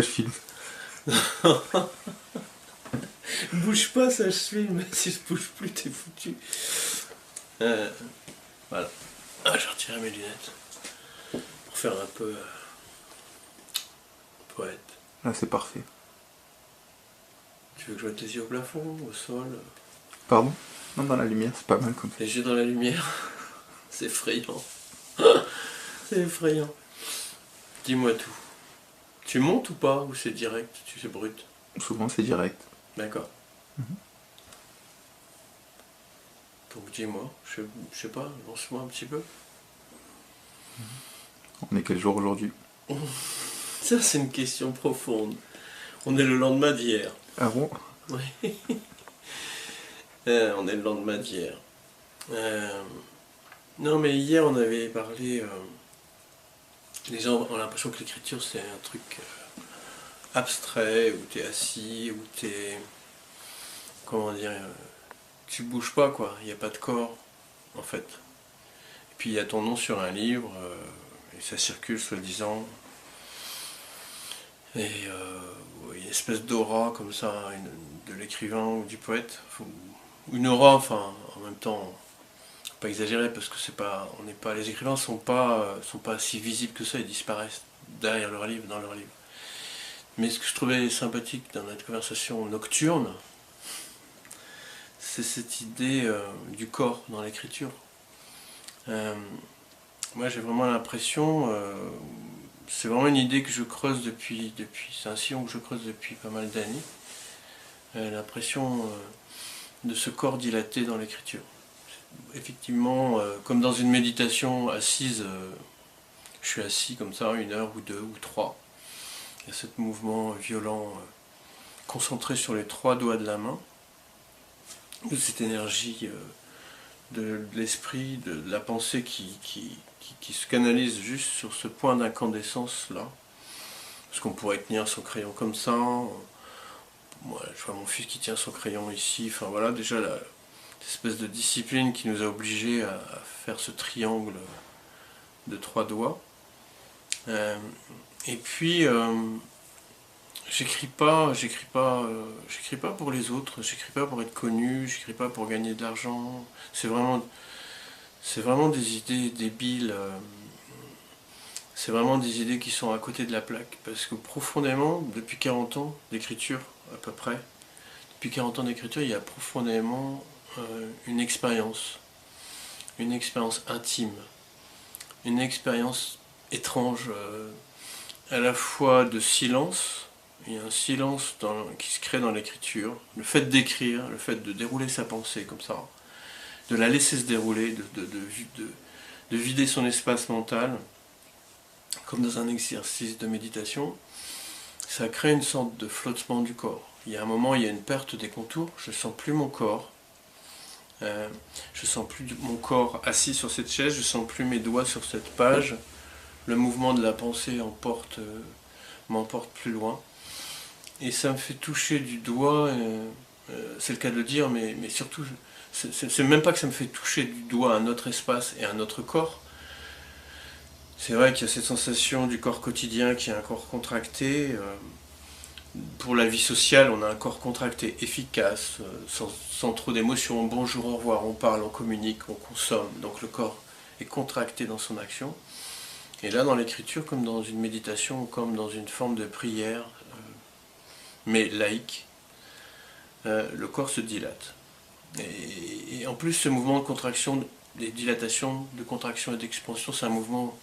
Je filme. Bouge pas, ça je filme. Si je bouge plus, t'es foutu. Voilà. Ah, j'ai retiré mes lunettes. Pour faire un peu poète. Là, c'est parfait. Tu veux que je mette les yeux au plafond, au sol? Pardon? Non, dans la lumière, c'est pas mal comme ça. Les yeux dans la lumière? C'est effrayant. C'est effrayant. Dis-moi tout. Tu montes ou pas? Ou c'est direct? Tu sais brut? Souvent, c'est direct. D'accord. Donc dis-moi, je sais pas, lance-moi un petit peu. On est quel jour aujourd'hui? Ça, c'est une question profonde. On est le lendemain d'hier. Ah bon? Oui. On est le lendemain d'hier. Non, mais hier, on avait parlé. Les gens ont l'impression que l'écriture, c'est un truc abstrait, où t'es assis, où t'es. Comment dire? Tu bouges pas, quoi. Il n'y a pas de corps, en fait. Et puis, il y a ton nom sur un livre, et ça circule, soi-disant. Et il y a une espèce d'aura comme ça, de l'écrivain ou du poète. Une aura, enfin, en même temps, pas exagérer parce que c'est pas, on n'est pas, les écrivains sont pas si visibles que ça, ils disparaissent derrière leur livre, dans leur livre. Mais ce que je trouvais sympathique dans notre conversation nocturne, c'est cette idée du corps dans l'écriture. Moi, j'ai vraiment l'impression, c'est vraiment une idée que je creuse depuis c'est un sillon que je creuse depuis pas mal d'années. L'impression de ce corps dilaté dans l'écriture. Effectivement, comme dans une méditation assise, je suis assis comme ça, 1 heure ou 2 ou 3. Il y a ce mouvement violent, concentré sur les 3 doigts de la main, de cette énergie de l'esprit, de la pensée qui se canalise juste sur ce point d'incandescence là. Parce qu'on pourrait tenir son crayon comme ça. Moi, je vois mon fils qui tient son crayon ici. Enfin voilà, déjà espèce de discipline qui nous a obligés à faire ce triangle de 3 doigts. Et puis, j'écris pas pour les autres, j'écris pas pour être connu, j'écris pas pour gagner de l'argent. C'est vraiment des idées débiles. C'est vraiment des idées qui sont à côté de la plaque. Parce que profondément, depuis 40 ans d'écriture, à peu près, depuis 40 ans d'écriture, il y a profondément une expérience intime, une expérience étrange, à la fois de silence. Il y a un silence qui se crée dans l'écriture, le fait d'écrire, le fait de dérouler sa pensée comme ça, de la laisser se dérouler, de vider son espace mental, comme dans un exercice de méditation, ça crée une sorte de flottement du corps. Il y a un moment, il y a une perte des contours, je ne sens plus mon corps. Je sens plus mon corps assis sur cette chaise, je sens plus mes doigts sur cette page. Le mouvement de la pensée m'emporte plus loin. Et ça me fait toucher du doigt, c'est le cas de le dire, mais surtout, c'est même pas que ça me fait toucher du doigt un autre espace et un autre corps. C'est vrai qu'il y a cette sensation du corps quotidien qui est un corps contracté. Pour la vie sociale, on a un corps contracté, efficace, sans trop d'émotions. Bonjour, au revoir, on parle, on communique, on consomme. Donc le corps est contracté dans son action. Et là, dans l'écriture, comme dans une méditation, comme dans une forme de prière, mais laïque, le corps se dilate. Et en plus, ce mouvement de contraction, des dilatations, de contraction et d'expansion, c'est un mouvement.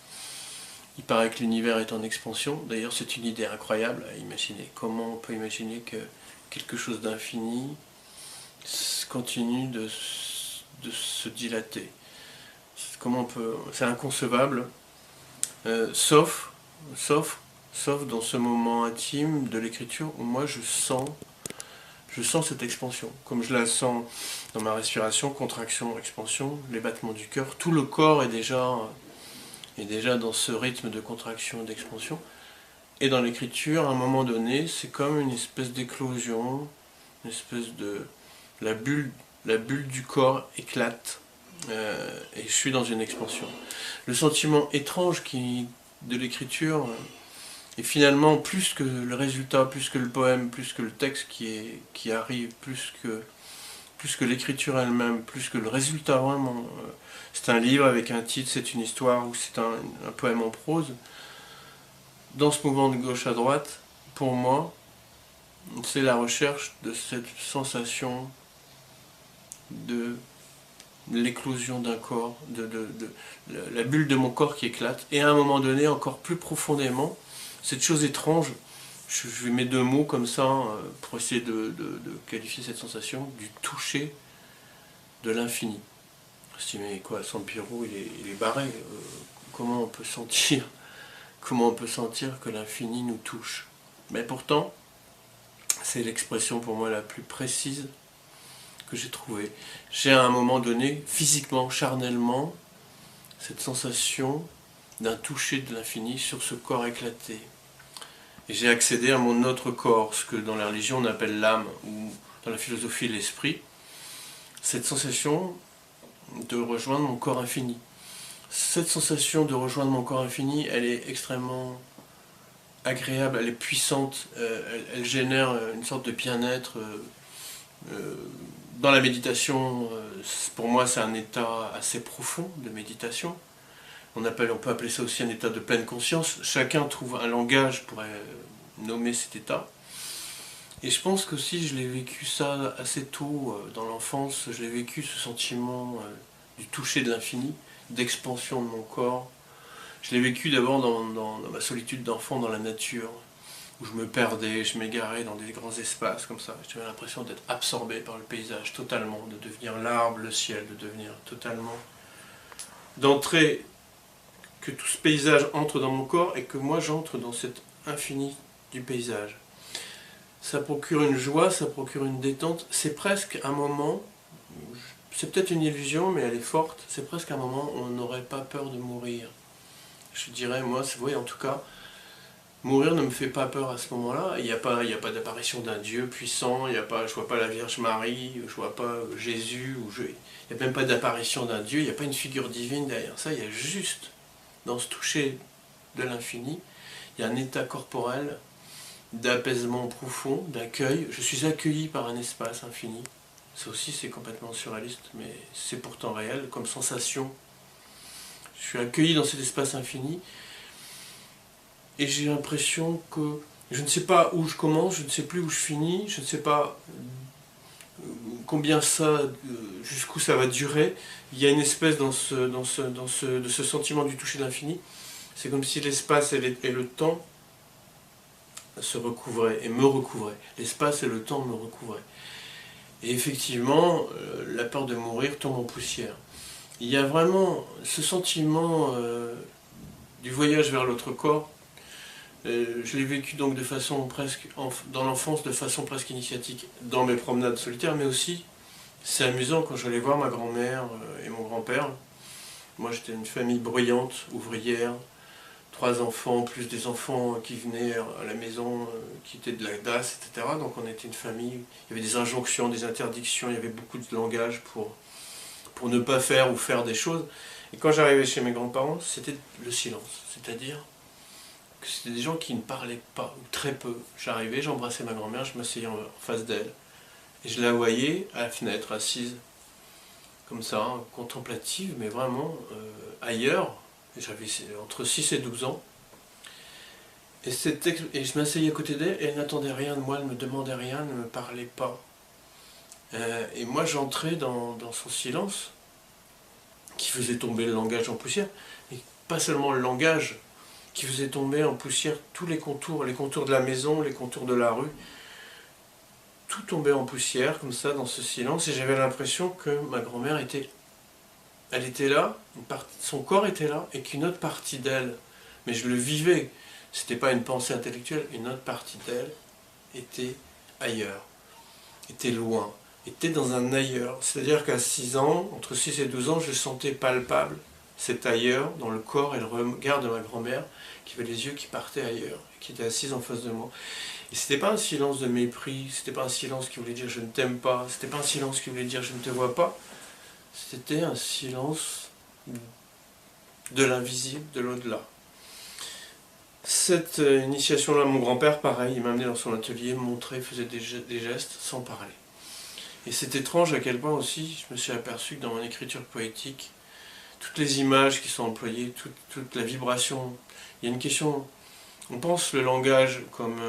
Il paraît que l'univers est en expansion. D'ailleurs, c'est une idée incroyable à imaginer. Comment on peut imaginer que quelque chose d'infini continue de se dilater? Comment on peut... C'est inconcevable, sauf dans ce moment intime de l'écriture où moi je sens cette expansion. Comme je la sens dans ma respiration, contraction, expansion, les battements du cœur, tout le corps est déjà dans ce rythme de contraction et d'expansion. Et dans l'écriture, à un moment donné, c'est comme une espèce d'éclosion, une espèce de... La bulle du corps éclate, et je suis dans une expansion. Le sentiment étrange de l'écriture, Et finalement, plus que le résultat, plus que le poème, plus que le texte qui arrive, plus que l'écriture elle-même, plus que le résultat vraiment, c'est un livre avec un titre, c'est une histoire, ou c'est un poème en prose. Dans ce mouvement de gauche à droite, pour moi, c'est la recherche de cette sensation de l'éclosion d'un corps, de la bulle de mon corps qui éclate, et à un moment donné, encore plus profondément, cette chose étrange, je mets deux mots comme ça pour essayer de qualifier cette sensation, du toucher de l'infini. Je dis, mais quoi, Sampiro, il est barré, comment on peut sentir que l'infini nous touche? Mais pourtant, c'est l'expression pour moi la plus précise que j'ai trouvée. J'ai à un moment donné, physiquement, charnellement, cette sensation d'un toucher de l'infini sur ce corps éclaté. Et j'ai accédé à mon autre corps, ce que dans la religion on appelle l'âme, ou dans la philosophie l'esprit. Cette sensation de rejoindre mon corps infini. Cette sensation de rejoindre mon corps infini, elle est extrêmement agréable, elle est puissante, elle génère une sorte de bien-être. Dans la méditation, pour moi c'est un état assez profond de méditation. On peut appeler ça aussi un état de pleine conscience. Chacun trouve un langage pour nommer cet état. Et je pense qu'aussi je l'ai vécu ça assez tôt dans l'enfance. Je l'ai vécu ce sentiment du toucher de l'infini, d'expansion de mon corps. Je l'ai vécu d'abord dans ma solitude d'enfant dans la nature, où je me perdais, je m'égarais dans des grands espaces comme ça. J'avais l'impression d'être absorbé par le paysage totalement, de devenir l'arbre, le ciel, de devenir totalement... d'entrer... que tout ce paysage entre dans mon corps et que moi j'entre dans cet infini du paysage. Ça procure une joie, ça procure une détente. C'est presque un moment, c'est peut-être une illusion, mais elle est forte, c'est presque un moment où on n'aurait pas peur de mourir. Je dirais, moi, oui, en tout cas, mourir ne me fait pas peur à ce moment-là. Il n'y a pas d'apparition d'un Dieu puissant, je ne vois pas la Vierge Marie, je ne vois pas Jésus, il n'y a même pas d'apparition d'un Dieu, il n'y a pas une figure divine derrière ça, il y a juste... dans ce toucher de l'infini, il y a un état corporel d'apaisement profond, d'accueil. Je suis accueilli par un espace infini. Ça aussi, c'est complètement surréaliste, mais c'est pourtant réel comme sensation. Je suis accueilli dans cet espace infini et j'ai l'impression que je ne sais pas où je commence, je ne sais plus où je finis, je ne sais pas combien jusqu'où ça va durer. Il y a une espèce de ce sentiment du toucher de l'infini. C'est comme si l'espace et le temps se recouvraient et me recouvraient. L'espace et le temps me recouvraient. Et effectivement, la peur de mourir tombe en poussière. Il y a vraiment ce sentiment du voyage vers l'autre corps. Je l'ai vécu donc de façon presque, dans l'enfance, de façon presque initiatique, dans mes promenades solitaires, mais aussi, c'est amusant quand j'allais voir ma grand-mère et mon grand-père. Moi j'étais une famille bruyante, ouvrière, 3 enfants, plus des enfants qui venaient à la maison, qui étaient de la DAS, etc. Donc on était une famille, il y avait des injonctions, des interdictions, il y avait beaucoup de langage pour ne pas faire ou faire des choses. Et quand j'arrivais chez mes grands-parents, c'était le silence, c'est-à-dire que c'était des gens qui ne parlaient pas, ou très peu. J'arrivais, j'embrassais ma grand-mère, je m'asseyais en face d'elle, et je la voyais à la fenêtre, assise, comme ça, contemplative, mais vraiment ailleurs. J'avais entre 6 et 12 ans. Et je m'asseyais à côté d'elle, et elle n'attendait rien de moi, elle ne me demandait rien, elle ne me parlait pas. Et moi j'entrais dans son silence, qui faisait tomber le langage en poussière, mais pas seulement le langage, qui faisait tomber en poussière tous les contours de la maison, les contours de la rue. Tout tombait en poussière, comme ça, dans ce silence, et j'avais l'impression que ma grand-mère elle était là, son corps était là, et qu'une autre partie d'elle, mais je le vivais, c'était pas une pensée intellectuelle, une autre partie d'elle était ailleurs, était loin, était dans un ailleurs. C'est-à-dire qu'à 6 ans, entre 6 et 12 ans, je sentais palpable cet ailleurs dans le corps et le regard de ma grand-mère, qui avait les yeux qui partaient ailleurs, qui était assise en face de moi. Et c'était pas un silence de mépris, c'était pas un silence qui voulait dire je ne t'aime pas, c'était pas un silence qui voulait dire je ne te vois pas, c'était un silence de l'invisible, de l'au-delà. Cette initiation-là, mon grand-père, pareil, il m'a amené dans son atelier, me montrait, faisait des gestes sans parler. Et c'est étrange à quel point aussi je me suis aperçu que dans mon écriture poétique, toutes les images qui sont employées, toute la vibration, il y a une question, on pense le langage comme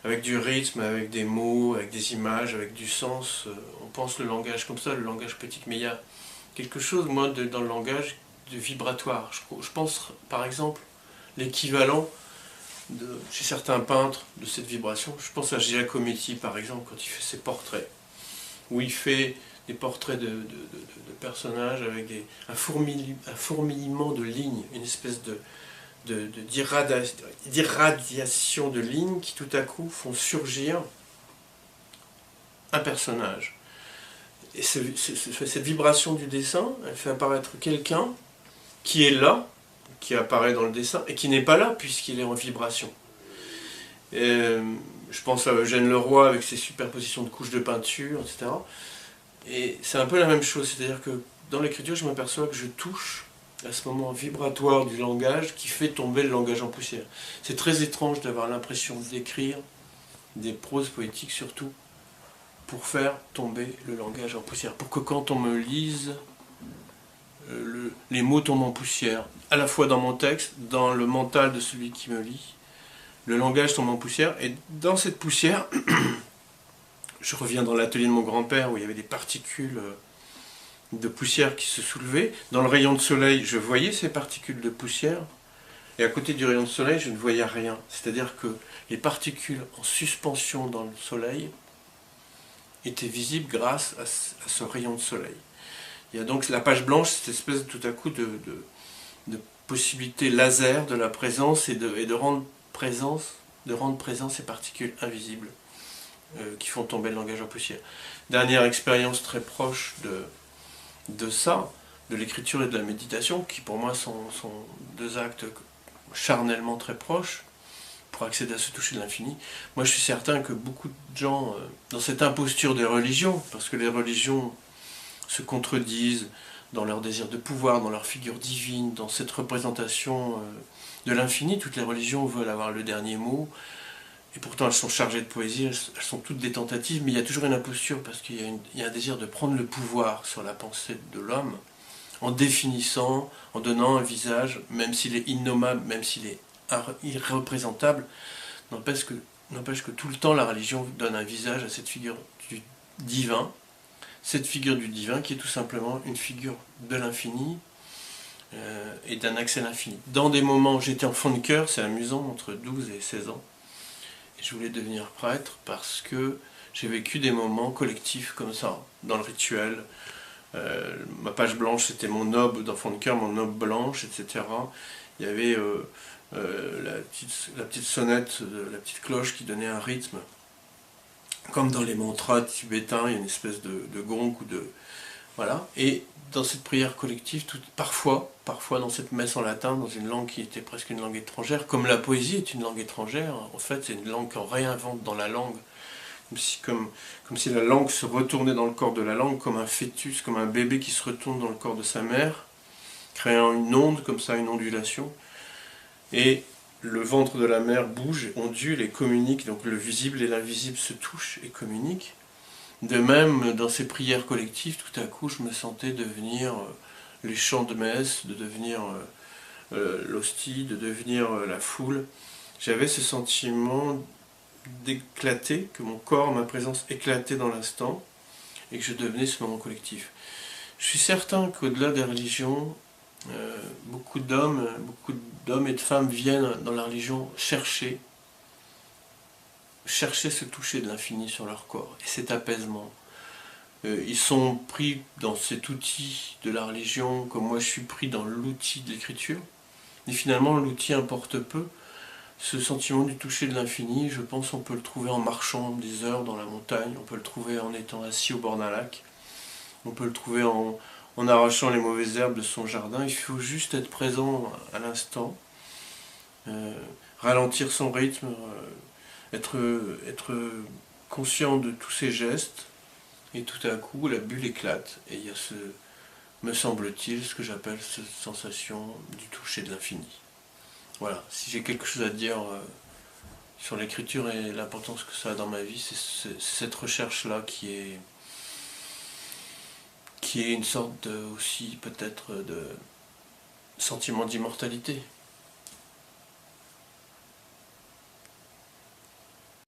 avec du rythme, avec des mots, avec des images, avec du sens, on pense le langage comme ça, le langage poétique, mais il y a quelque chose, moi, dans le langage, de vibratoire. Je pense, par exemple, l'équivalent chez certains peintres de cette vibration. Je pense à Giacometti, par exemple, quand il fait ses portraits, où il fait des portraits de personnages avec un fourmillement de lignes, une espèce d'irradiation de lignes qui tout à coup font surgir un personnage. Et cette vibration du dessin, elle fait apparaître quelqu'un qui est là, qui apparaît dans le dessin, et qui n'est pas là puisqu'il est en vibration. Je pense à Eugène Leroy avec ses superpositions de couches de peinture, etc. Et c'est un peu la même chose, c'est-à-dire que dans l'écriture, je m'aperçois que je touche à ce moment vibratoire du langage qui fait tomber le langage en poussière. C'est très étrange d'avoir l'impression d'écrire des proses poétiques surtout pour faire tomber le langage en poussière, pour que quand on me lise, les mots tombent en poussière, à la fois dans mon texte, dans le mental de celui qui me lit, le langage tombe en poussière, et dans cette poussière, je reviens dans l'atelier de mon grand-père où il y avait des particules de poussière qui se soulevaient. Dans le rayon de soleil, je voyais ces particules de poussière, et à côté du rayon de soleil, je ne voyais rien. C'est-à-dire que les particules en suspension dans le soleil étaient visibles grâce à ce rayon de soleil. Il y a donc la page blanche, cette espèce tout à coup de possibilité laser de la présence et de rendre présent ces particules invisibles qui font tomber le langage en poussière. Dernière expérience très proche de ça, de l'écriture et de la méditation, qui pour moi sont deux actes charnellement très proches, pour accéder à ce toucher de l'infini. Moi je suis certain que beaucoup de gens, dans cette imposture des religions, parce que les religions se contredisent dans leur désir de pouvoir, dans leur figure divine, dans cette représentation de l'infini, toutes les religions veulent avoir le dernier mot, et pourtant elles sont chargées de poésie, elles sont toutes des tentatives, mais il y a toujours une imposture, parce qu'il y a un désir de prendre le pouvoir sur la pensée de l'homme, en définissant, en donnant un visage, même s'il est innommable, même s'il est irreprésentable, n'empêche que tout le temps la religion donne un visage à cette figure du divin, cette figure du divin qui est tout simplement une figure de l'infini et d'un accès à l'infini. Dans des moments, j'étais enfant de cœur, c'est amusant, entre 12 et 16 ans, et je voulais devenir prêtre parce que j'ai vécu des moments collectifs comme ça, dans le rituel. Ma page blanche, c'était mon aube d'enfant de cœur, mon aube blanche, etc. Il y avait la petite sonnette, la petite cloche qui donnait un rythme. Comme dans les mantras tibétains, il y a une espèce de gong ou de... Voilà. Et dans cette prière collective, parfois dans cette messe en latin, dans une langue qui était presque une langue étrangère, comme la poésie est une langue étrangère, en fait c'est une langue qu'on réinvente dans la langue, comme si la langue se retournait dans le corps de la langue, comme un fœtus, comme un bébé qui se retourne dans le corps de sa mère, créant une onde, comme ça, une ondulation. Et le ventre de la mère bouge, ondule et communique, donc le visible et l'invisible se touchent et communiquent. De même, dans ces prières collectives, tout à coup, je me sentais devenir les chants de messe, de devenir l'hostie, de devenir la foule. J'avais ce sentiment d'éclater, que mon corps, ma présence éclatait dans l'instant, et que je devenais ce moment collectif. Je suis certain qu'au-delà des religions, beaucoup d'hommes et de femmes viennent dans la religion chercher ce toucher de l'infini sur leur corps, et cet apaisement. Ils sont pris dans cet outil de la religion, comme moi je suis pris dans l'outil de l'écriture, et finalement l'outil importe peu. Ce sentiment du toucher de l'infini, je pense qu'on peut le trouver en marchant des heures dans la montagne, on peut le trouver en étant assis au bord d'un lac, on peut le trouver en arrachant les mauvaises herbes de son jardin. Il faut juste être présent à l'instant, ralentir son rythme, être conscient de tous ses gestes, et tout à coup la bulle éclate, et il y a me semble-t-il, ce que j'appelle cette sensation du toucher de l'infini. Voilà, si j'ai quelque chose à dire sur l'écriture et l'importance que ça a dans ma vie, c'est cette recherche-là qui est une sorte aussi peut-être de sentiment d'immortalité.